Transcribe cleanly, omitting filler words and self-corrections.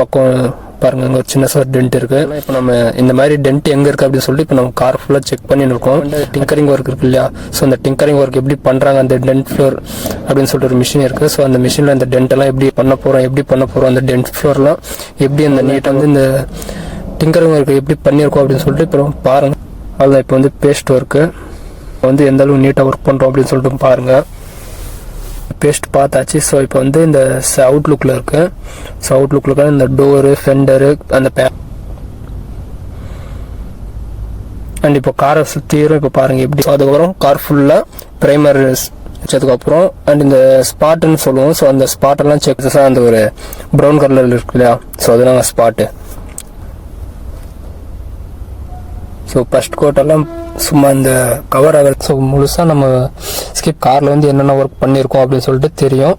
பக்கம் பாருங்க, அங்கே ஒரு சின்ன டென்ட் இருக்கு. இப்போ நம்ம இந்த மாதிரி டென்ட் எங்க இருக்கு அப்படின்னு சொல்லிட்டு இப்போ நம்ம கார் ஃபுல்லாக செக் பண்ணிட்டு இருக்கோம். டிங்கரிங் ஒர்க் இருக்கு இல்லையா, ஸோ அந்த டிங்கரிங் ஒர்க் எப்படி பண்றாங்க அந்த டென்ட் ஃப்ளோர் அப்படின்னு சொல்லிட்டு ஒரு மிஷின் இருக்கு. ஸோ அந்த மிஷின்ல அந்த டென்ட் எல்லாம் எப்படி பண்ண போறோம் அந்த டென்ட் ஃப்ளோர்லாம் எப்படி அந்த நீட்டாக வந்து இந்த டிங்கரிங் ஒர்க் எப்படி பண்ணியிருக்கோம் அப்படின்னு சொல்லிட்டு இப்போ பாருங்க. அதுதான் இப்போ வந்து பேஸ்ட் ஒர்க்கு வந்து எந்த அளவுக்கு நீட்டாக ஒர்க் பண்றோம் அப்படின்னு சொல்லிட்டு பாருங்க. பேஸ்ட் பார்த்தாச்சு. ஸோ இப்போ வந்து இந்த அவுட்லுக்கில் இருக்கு. ஸோ அவுட்லுக்கில் இந்த டோரு, ஃபெண்டரு, அந்த அண்ட் இப்போ காரை சுற்றிடும். இப்போ பாருங்க எப்படி. அதுக்கப்புறம் கார் ஃபுல்லாக ப்ரைமர் வச்சதுக்கப்புறம் அண்ட் இந்த ஸ்பாட்டுன்னு சொல்லுவோம். ஸோ அந்த ஸ்பாட்டெல்லாம் செக் அந்த ஒரு ப்ரௌன் கலரில் இருக்கு இல்லையா, ஸோ அதுதான் ஸ்பாட்டு. ஸோ ஃபர்ஸ்ட் கோட்டெல்லாம் சும்மா இந்த கவர் ஆகிறது. ஸோ முழுசாக நம்ம ஸ்கிப் காரில் வந்து என்னென்ன ஒர்க் பண்ணியிருக்கோம் அப்படின்னு சொல்லிட்டு தெரியும்.